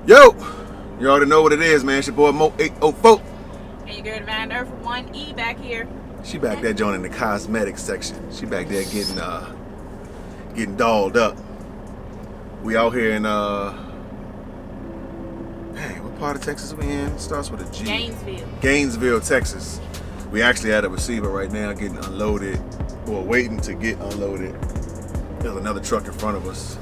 Yo, you already know what it is, man. It's your boy Mo 804. And your girl Divine Earth 1E back here. She back there joining the cosmetics section. She back there getting dolled up. We out here in what part of Texas we in? It starts with a G. Gainesville, Texas. We actually at a receiver right now getting unloaded, or waiting to get unloaded. There's another truck in front of us.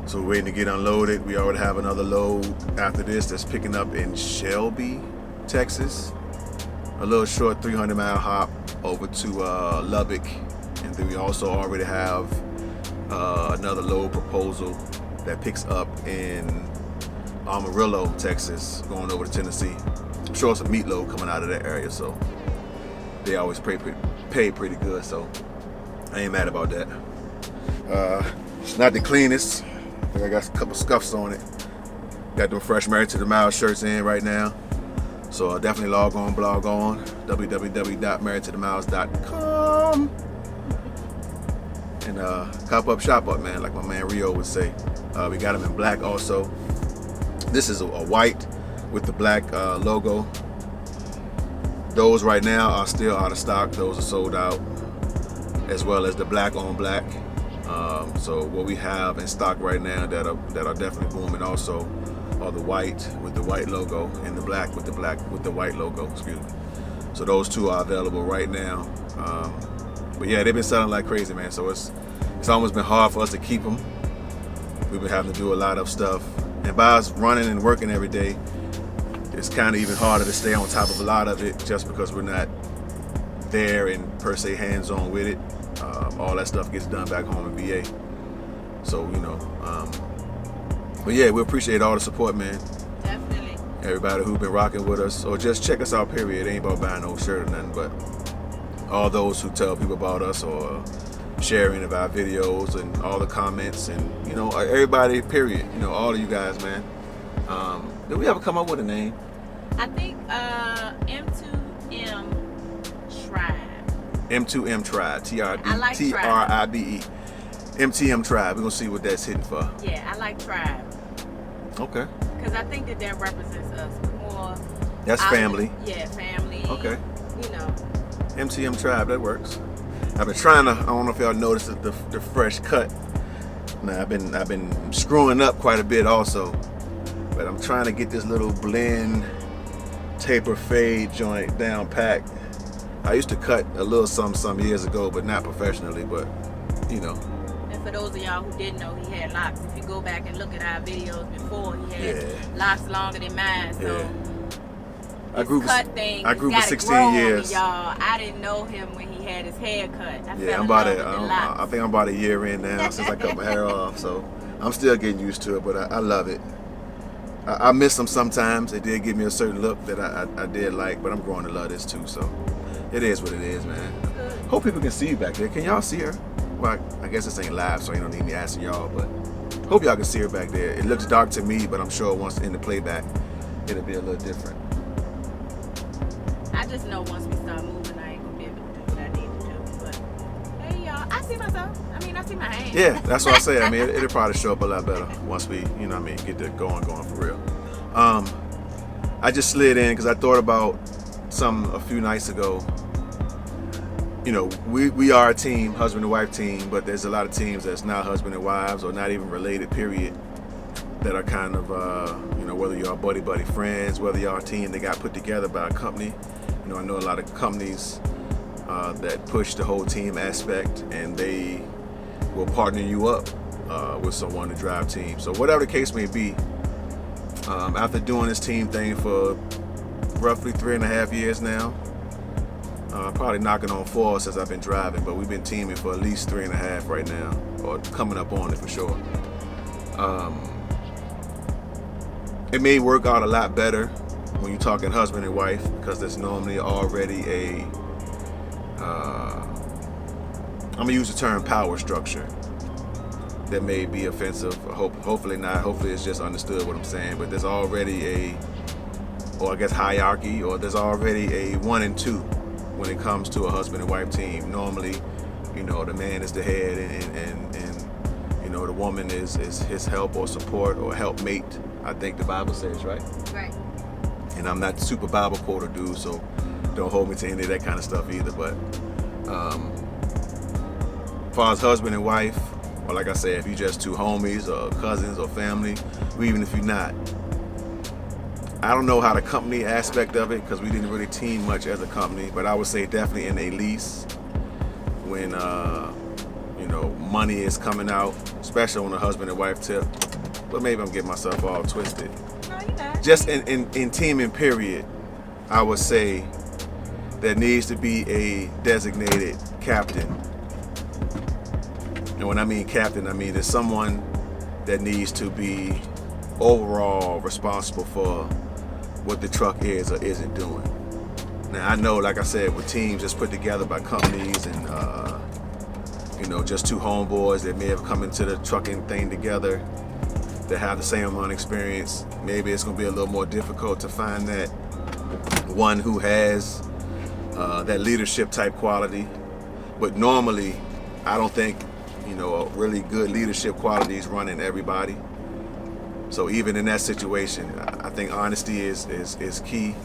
So we're waiting to get unloaded. We already have another load after this that's picking up in Shelby, Texas. A little short 300-mile hop over to Lubbock. And then we also already have another load proposal that picks up in Amarillo, Texas, going over to Tennessee. I'm sure it's a meat load coming out of that area, so they always pay pretty good, so I ain't mad about that. It's not the cleanest. I got a couple scuffs on it. Got them fresh Marriedtoothemiles shirts in right now. So definitely blog on www.marriedtoothemiles.com and cop up, shop up, man, like my man Rio would say. We got them in black also. This is a white with the black logo. Those right now are still out of stock. Those are sold out, as well as the black on black. So what we have in stock right now that are definitely booming also are the white with the white logo and the black with the white logo. Excuse me. So those two are available right now. But yeah, they've been selling like crazy, man. So it's almost been hard for us to keep them. We've been having to do a lot of stuff, and by us running and working every day, it's kind of even harder to stay on top of a lot of it, just because we're not there and per se hands-on with it. All that stuff gets done back home in VA. So, but yeah, we appreciate all the support, man. Definitely. Everybody who's been rocking with us, or just check us out, period. It ain't about buying no shirt or nothing, but all those who tell people about us or sharing of our videos and all the comments and, everybody, period. All of you guys, man. Did we ever come up with a name? I think M2M Tribe. M2M Tribe, Tribe. MTM Tribe. We're going to see what that's hitting for. Yeah, I like Tribe. Okay. Because I think that represents us more. That's family. Yeah, family. Okay. MTM Tribe, that works. I've been trying to, I don't know if y'all noticed the fresh cut. Now, I've been screwing up quite a bit also. But I'm trying to get this little blend taper fade joint down packed. I used to cut a little some years ago, but not professionally, but And for those of y'all who didn't know, he had locks. If you go back and look at our videos before, he had locks longer than mine. So I grew for 16 years. Y'all, I didn't know him when he had his hair cut. I think I'm about a year in now since I cut my hair off, so I'm still getting used to it, but I love it. I miss them sometimes. It did give me a certain look that I did like, but I'm growing to love this too, so it is what it is, man. Hope people can see you back there. Can y'all see her? Well, I guess this ain't live, so you don't need me asking y'all, but hope y'all can see her back there. It looks dark to me, but I'm sure once in the playback, it'll be a little different. I just know once we start moving, I ain't gonna be able to do what I need to do. But hey, y'all, I see myself. I see my hands. Yeah, that's what I say. It'll probably show up a lot better once we, get the going for real. I just slid in because I thought about something a few nights ago. We are a team, husband and wife team, but there's a lot of teams that's not husband and wives or not even related, period, that are kind of, whether you're buddy friends, whether you're a team that got put together by a company. I know a lot of companies that push the whole team aspect, and they will partner you up with someone to drive team. So whatever the case may be, after doing this team thing for roughly 3.5 years now, probably knocking on 4 since I've been driving, but we've been teaming for at least 3.5 right now, or coming up on it for sure. It may work out a lot better when you're talking husband and wife, because there's normally already I'm gonna use the term power structure. That may be offensive. Hopefully not. Hopefully it's just understood what I'm saying. But there's already or I guess hierarchy, or there's already a 1 and 2 when it comes to a husband and wife team. Normally, you know, the man is the head, and you know, the woman is his help or support or helpmate. I think the Bible says, right? Right. And I'm not super Bible quoter dude, so don't hold me to any of that kind of stuff either. But as far as husband and wife, or like I said, if you're just two homies or cousins or family, or even if you're not, I don't know how the company aspect of it, because we didn't really team much as a company, but I would say definitely in a lease when you know, money is coming out, especially on a husband and wife tip. But maybe I'm getting myself all twisted. No, you're not. Just in teaming period, I would say there needs to be a designated captain. And when I mean captain, I mean there's someone that needs to be overall responsible for what the truck is or isn't doing. Now I know, like I said, with teams just put together by companies and you know, just two homeboys that may have come into the trucking thing together that have the same amount of experience, maybe it's going to be a little more difficult to find that one who has that leadership type quality. But normally, I don't think, you know, a really good leadership quality is running everybody. So even in that situation, I think honesty is key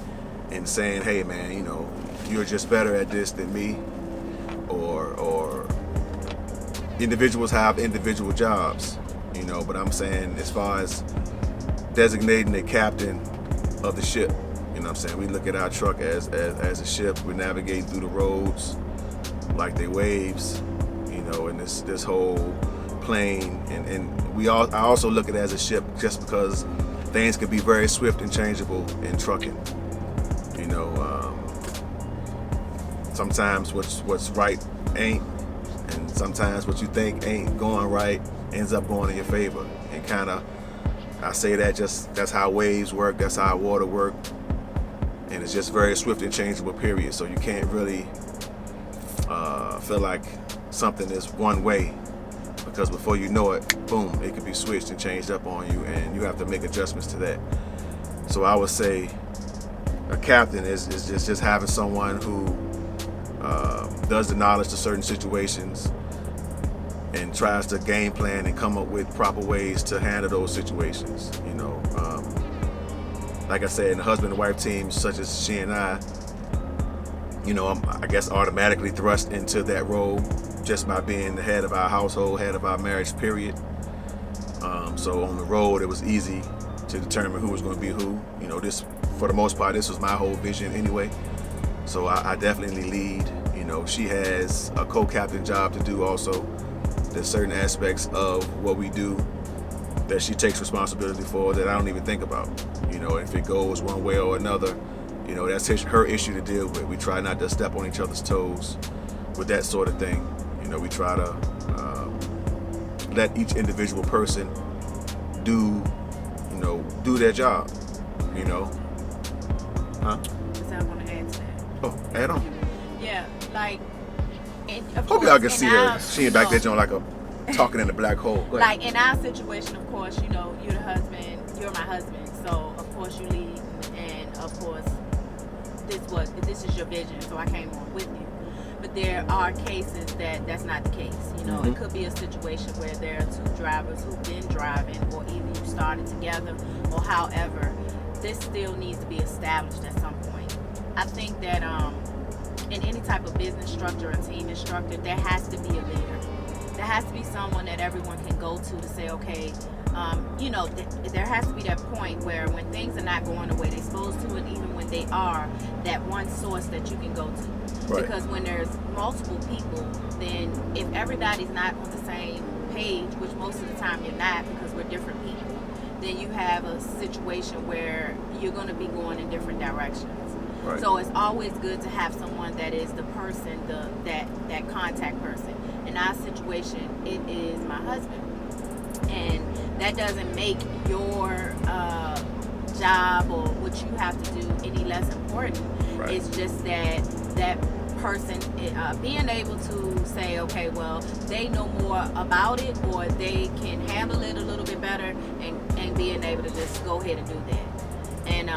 in saying, hey man, you know, you're just better at this than me, or individuals have individual jobs, you know, but I'm saying as far as designating a captain of the ship, you know what I'm saying, we look at our truck as a ship. We're navigating through the roads like they waves, you know, in this whole plane, and I also look at it as a ship just because things can be very swift and changeable in trucking, you know. Sometimes what's right ain't, and sometimes what you think ain't going right ends up going in your favor. And kind of, I say that just, that's how waves work, that's how water work, and it's just very swift and changeable period. So you can't really feel like something is one way, because before you know it, boom, it could be switched and changed up on you, and you have to make adjustments to that. So I would say a captain is just having someone who does the knowledge to certain situations and tries to game plan and come up with proper ways to handle those situations. You know, like I said, in a husband and wife team such as she and I, you know, I'm, I guess, automatically thrust into that role just by being the head of our household, head of our marriage period. So on the road, it was easy to determine who was going to be who. You know, this, for the most part, this was my whole vision anyway. So I definitely lead. You know, she has a co-captain job to do also. There's certain aspects of what we do that she takes responsibility for that I don't even think about. You know, if it goes one way or another, you know, that's her issue to deal with. We try not to step on each other's toes with that sort of thing. You know, we try to let each individual person do their job, you know. Huh? So I want to add to that. Oh, add on. Yeah, like, Hope y'all can see her. She ain't back there doing like a talking in a black hole. Like in our situation, of course, you know, you're the husband, you're my husband, so of course you lead, and of course this is your vision, so I came on with you. But there are cases that's not the case. You know, It could be a situation where there are two drivers who've been driving, or either you started together, or however, this still needs to be established at some point. I think that in any type of business structure or team structure, there has to be a leader. There has to be someone that everyone can go to say, okay, you know, there has to be that point where when things are not going the way they're supposed to, and even when they are, that one source that you can go to. Right. Because when there's multiple people, then if everybody's not on the same page, which most of the time you're not because we're different people, then you have a situation where you're going to be going in different directions. Right. So it's always good to have someone that is the person, that contact person. In our situation, it is my husband. And that doesn't make your job or what you have to do any less important. Right. It's just that person being able to say, okay, well, they know more about it, or they can handle it a little bit better, and being able to just go ahead and do that. And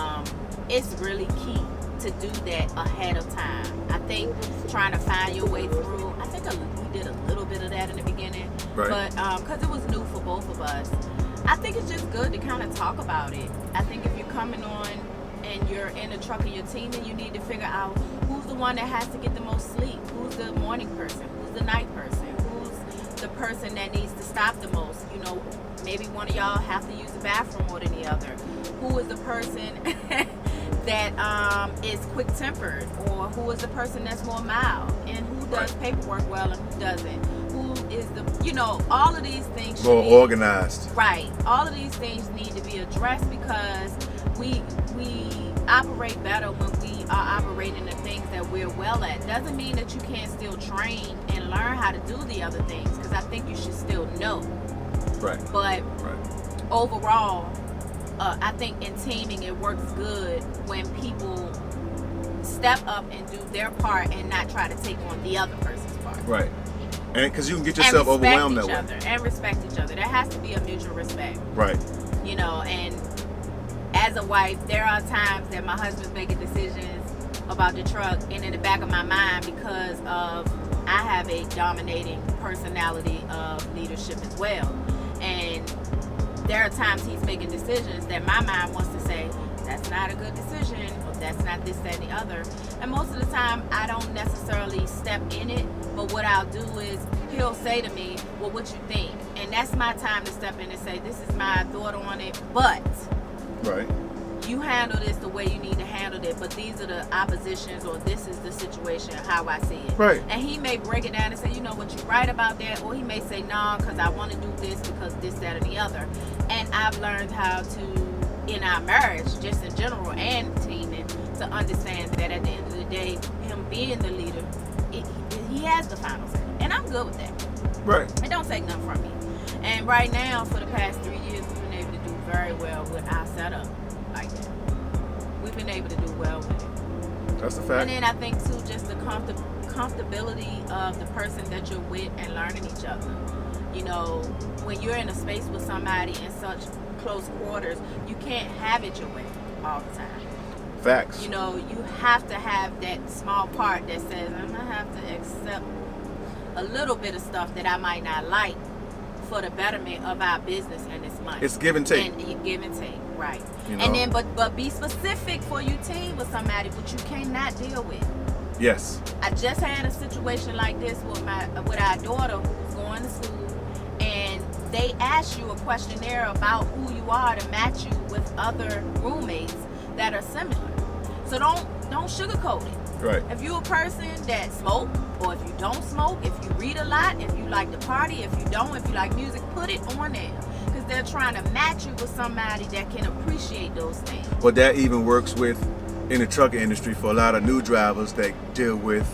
it's really key to do that ahead of time. I think trying to find your way through, I think we did a little bit of that in the beginning, Right. but because it was new for both of us, I think it's just good to kind of talk about it. I think if you're coming on and you're in a truck and you're teaming, you need to figure out who's the one that has to get the most sleep, who's the morning person, who's the night person, who's the person that needs to stop the most. You know, maybe one of y'all have to use the bathroom more than the other. Who is the person that is quick-tempered, or who is the person that's more mild, and who does paperwork well and who doesn't? Who is the, you know, all of these things More organized. Right. All of these things need to be addressed because we operate better when we are operating the things that we're well at. Doesn't mean that you can't still train and learn how to do the other things, because I think you should still know. Right. But overall, I think in teaming it works good when people step up and do their part and not try to take on the other person's part. Right. And because you can get yourself overwhelmed that way. And respect each other. There has to be a mutual respect. Right. You know, and as a wife, there are times that my husband's making decisions about the truck, and in the back of my mind, because of I have a dominating personality of leadership as well, and there are times he's making decisions that my mind wants to say, that's not a good decision, or that's not this, that, and the other. And most of the time, I don't necessarily step in it, but what I'll do is he'll say to me, well, what you think? And that's my time to step in and say, this is my thought on it, but Right. you handle this the way you need to handle it, but these are the oppositions, or this is the situation, how I see it. Right. And he may break it down and say, you know what, you're right about that, or he may say, no, because I want to do this because this, that, and the other. And I've learned how to, in our marriage, just in general and teaming, to understand that at the end of the day, him being the leader, he has the final say. And I'm good with that. Right. It don't take nothing from me. And right now, for the past 3 years, we've been able to do very well with our setup like that. We've been able to do well with it. That's a fact. And then I think too, just the comfortability of the person that you're with and learning each other. You know, when you're in a space with somebody in such close quarters, you can't have it your way all the time. Facts. You know, you have to have that small part that says, I'm gonna have to accept a little bit of stuff that I might not like for the betterment of our business and this money. It's give and take. And you give and take, right. You know? And then, but be specific for you team with somebody which you cannot deal with. Yes. I just had a situation like this with our daughter who's going to school, and they ask you a questionnaire about who you are to match you with other roommates that are similar. So don't sugarcoat it. Right. If you're a person that smoke, or if you don't smoke, if you read a lot, if you like to party, if you don't, if you like music, put it on there. Because they're trying to match you with somebody that can appreciate those things. But that even works with in the trucking industry for a lot of new drivers that deal with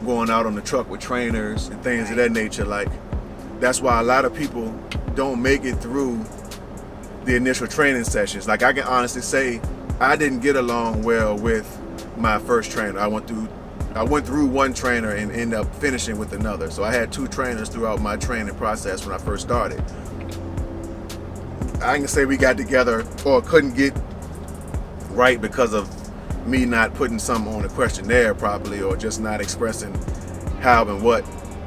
going out on the truck with trainers and things of that nature. Like, that's why a lot of people don't make it through the initial training sessions. Like, I can honestly say I didn't get along well with my first trainer. I went through one trainer and ended up finishing with another. So I had two trainers throughout my training process when I first started. I can say we got together or couldn't get right because of me not putting something on a questionnaire properly, or just not expressing how and what,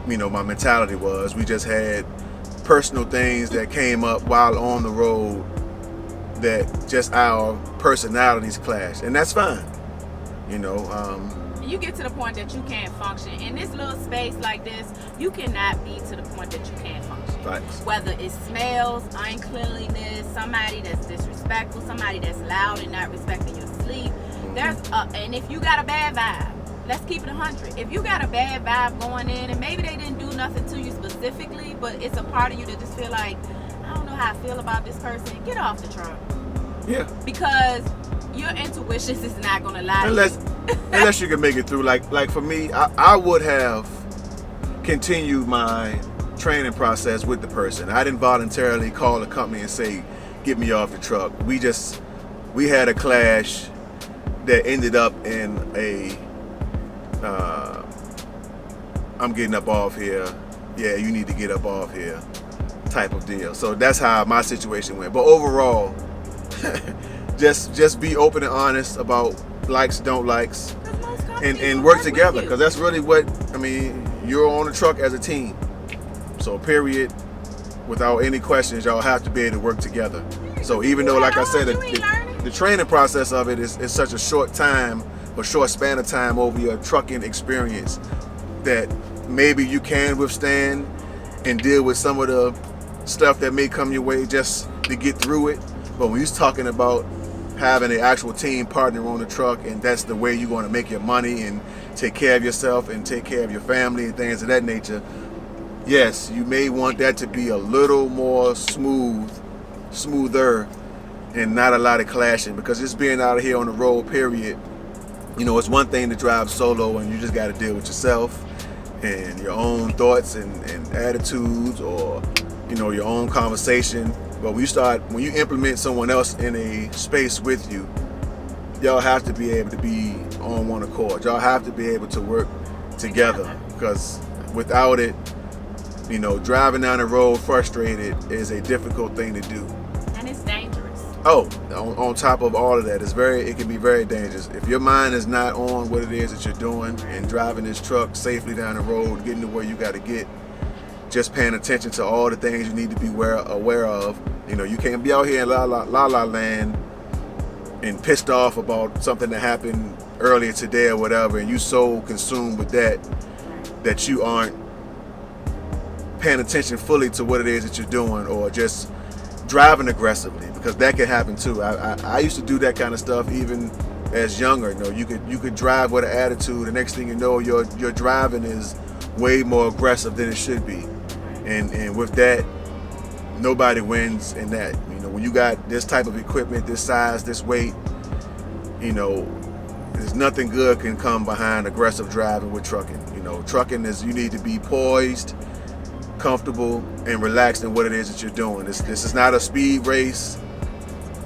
you know, my mentality was. We just had personal things that came up while on the road that just our personalities clashed, and that's fine. You know, you get to the point that you can't function in this little space like this. You cannot be to the point that you can't function. Facts. Whether it smells, uncleanliness, somebody that's disrespectful, somebody that's loud and not respecting your sleep. And if you got a bad vibe, let's keep it 100. If you got a bad vibe going in, and maybe they didn't do nothing to you specifically, but it's a part of you that just feel like, I don't know how I feel about this person, get off the truck. Yeah. Because your intuition is not going to lie to you. Unless you can make it through. Like for me, I would have continued my training process with the person. I didn't voluntarily call the company and say, get me off the truck. We had a clash that ended up in a I'm getting up off here. Yeah, you need to get up off here type of deal. So that's how my situation went. But overall, just be open and honest about likes, don't likes, 'Cause most companies and will work with together. you. Because that's really what, I mean, you're on the truck as a team. So period, without any questions, y'all have to be able to work together. So even though, like I said, the training process of it is such a short time or short span of time over your trucking experience that maybe you can withstand and deal with some of the stuff that may come your way just to get through it. But when you're talking about having an actual team partner on the truck, and that's the way you're going to make your money and take care of yourself and take care of your family and things of that nature, yes, you may want that to be a little more smoother, and not a lot of clashing, because just being out here on the road, period, you know, it's one thing to drive solo and you just got to deal with yourself and your own thoughts and attitudes, or, you know, your own conversation. But when you implement someone else in a space with you, y'all have to be able to be on one accord. Y'all have to be able to work together, because without it, you know, driving down the road frustrated is a difficult thing to do. And it's dangerous. Oh, on top of all of that, it can be very dangerous. If your mind is not on what it is that you're doing and driving this truck safely down the road, getting to where you got to get, just paying attention to all the things you need to be aware of. You know, you can't be out here in la la land and pissed off about something that happened earlier today or whatever, and you so consumed with that you aren't paying attention fully to what it is that you're doing, or just driving aggressively, because that can happen too. I used to do that kind of stuff even as younger. You know, you could drive with an attitude. The next thing you know, your driving is way more aggressive than it should be, and with that, nobody wins in that. You know, when you got this type of equipment, this size, this weight, you know, there's nothing good can come behind aggressive driving with trucking. You know, trucking is, you need to be poised, comfortable, and relaxed in what it is that you're doing. This is not a speed race.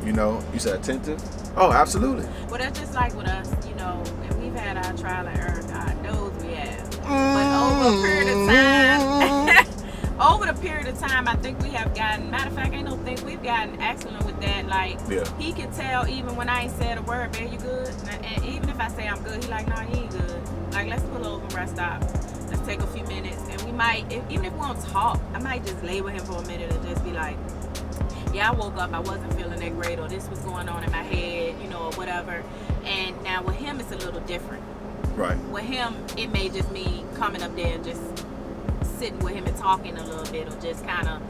You know, you said attentive? Oh, absolutely. Well, that's just like with us, you know, and we've had our trial and error. God knows we have. But over a period of time, I think we have gotten, matter of fact, I don't think we've gotten excellent with that. Like, yeah, he can tell even when I ain't said a word, man, you good? And even if I say I'm good, he like, nah, you ain't good. Like, let's pull over and rest stop. Let's take a few minutes. And we might, even if we don't talk, I might just lay with him for a minute and just be like, yeah, I woke up, I wasn't feeling that great, or this was going on in my head, you know, or whatever. And now with him, it's a little different. Right. With him, it may just mean coming up there and just sitting with him and talking a little bit, or just kind of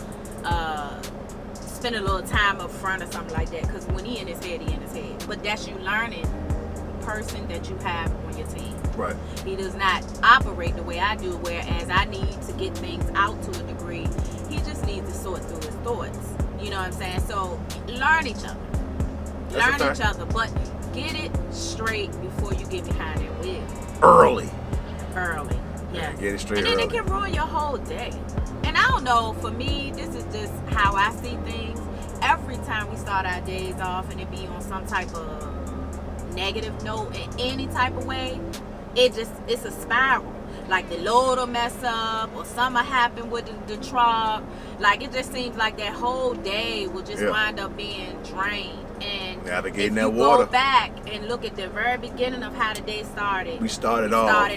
spend a little time up front or something like that. Because when he in his head, he in his head. But that's you learning the person that you have on your team. Right. He does not operate the way I do, whereas I need to get things out to a degree. He just needs to sort through his thoughts. You know what I'm saying? So learn each other. Learn each other, but get it straight before you get behind that wheel. Early. Yeah. Get it straight and then early. it can ruin your whole day. And I don't know, for me, this is just how I see things. Every time we start our days off and it be on some type of negative note in any type of way, it's a spiral. Like the load will mess up, or something happen with the truck. Like, it just seems like that whole day will just wind up being drained. And navigating if that you water. go back and look at the very beginning of how the day started, We started off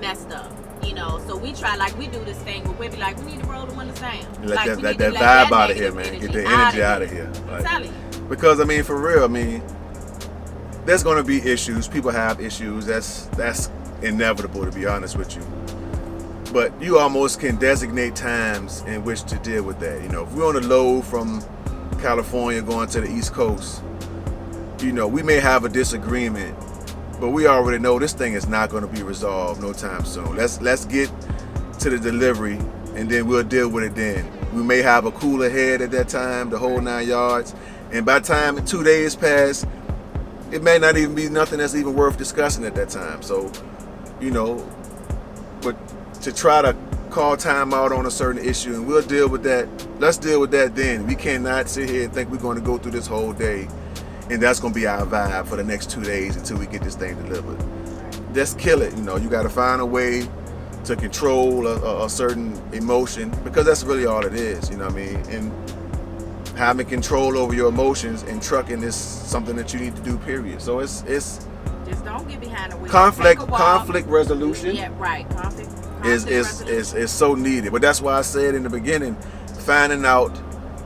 messed up. You know, so we try, like, we do this thing where we be like, we need to roll the windows down. Let Like, that vibe out of here, man. Get the energy out of here. I'm telling you. Because, I mean, for real, I mean, there's going to be issues. People have issues. That's inevitable, to be honest with you. But you almost can designate times in which to deal with that. You know, if we're on a load from California going to the East Coast, you know, we may have a disagreement, but we already know this thing is not going to be resolved no time soon. Let's get to the delivery, and then we'll deal with it then. We may have a cooler head at that time, the whole 9 yards, and by the time 2 days pass, it may not even be nothing that's even worth discussing at that time. So, you know, but to try to call time out on a certain issue, and we'll deal with that. Let's deal with that then. We cannot sit here and think we're going to go through this whole day and that's going to be our vibe for the next 2 days until we get this thing delivered. Just kill it. You know, you got to find a way to control a certain emotion, because that's really all it is. You know what I mean? And having control over your emotions and trucking is something that you need to do, period. So it's just don't get behind the wheel. conflict resolution. Yeah, right. Conflict is so needed. But that's why I said in the beginning, finding out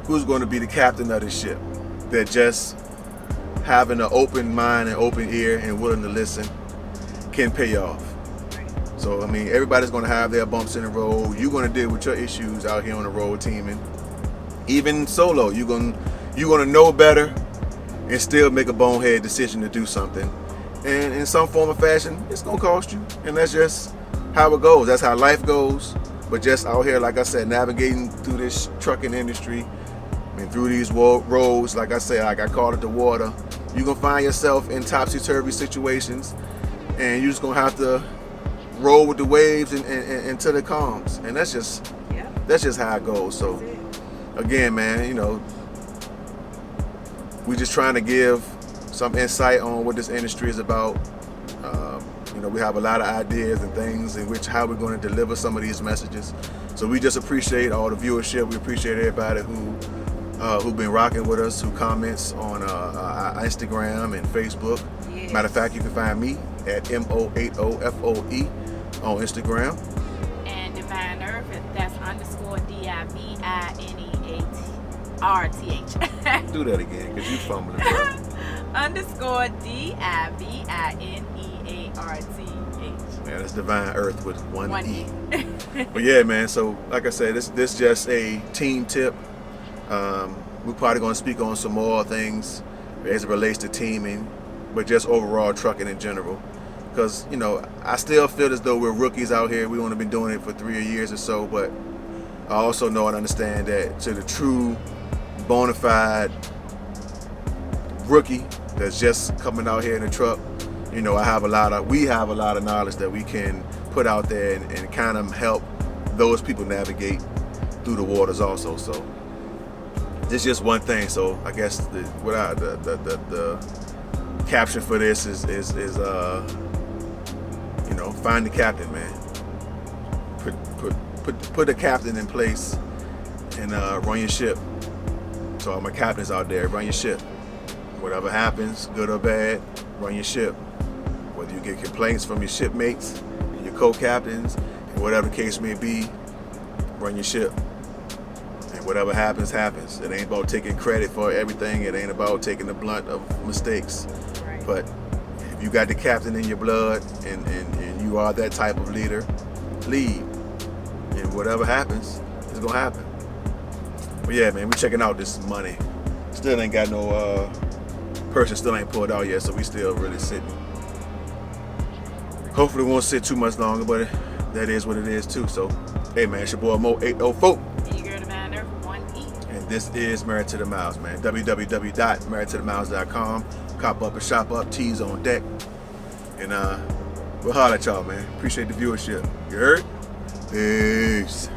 who's going to be the captain of this ship, that just having an open mind and open ear and willing to listen can pay off. So I mean, everybody's going to have their bumps in the road. You're going to deal with your issues out here on the road teaming. Even solo, you're going to know better and still make a bonehead decision to do something. And in some form or fashion, it's going to cost you. And that's just how it goes. That's how life goes. But just out here, like I said, navigating through this trucking industry and through these roads, like I said, like I call it the water, you're going to find yourself in topsy-turvy situations. And you're just going to have to roll with the waves and until it calms. And that's just how it goes. So again, man, you know, we're just trying to give some insight on what this industry is about. You know, we have a lot of ideas and things in which how we're going to deliver some of these messages. So we just appreciate all the viewership. We appreciate everybody who've been rocking with us, who comments on our Instagram and Facebook. Yes. Matter of fact, you can find me at MO80FOE on Instagram. And Divine Earth, that's _DIVINEARTH. Do that again, because you fumbling. _DIVINEARTH. Yeah, that's Divine Earth with one E. But yeah, man, so like I said, this just a team tip. We're probably going to speak on some more things as it relates to teaming, but just overall trucking in general. Because, you know, I still feel as though we're rookies out here. We've only been doing it for 3 years or so, but I also know and understand that to the true bona fide rookie that's just coming out here in the truck, you know, we have a lot of knowledge that we can put out there and kind of help those people navigate through the waters also. So this is just one thing. So I guess the caption for this is you know, find the captain, man. Put a captain in place and run your ship. So all my captains out there, run your ship. Whatever happens, good or bad, run your ship. Whether you get complaints from your shipmates and your co-captains, and whatever the case may be, run your ship. And whatever happens, happens. It ain't about taking credit for everything. It ain't about taking the blunt of mistakes. right. But if you got the captain in your blood and you are that type of leader, lead. And whatever happens, it's gonna happen. But yeah, man, we checking out this money. Still ain't got no person still ain't pulled out yet, so we still really sitting. Hopefully it won't sit too much longer, but that is what it is too. So hey man, it's your boy Mo804. And your girl Divine Earth with one E. And this is Married to the Miles, man. www.marriedtoothemiles.com. Cop up and shop up, teas on deck. And we'll holler at y'all, man. Appreciate the viewership. You heard? Peace.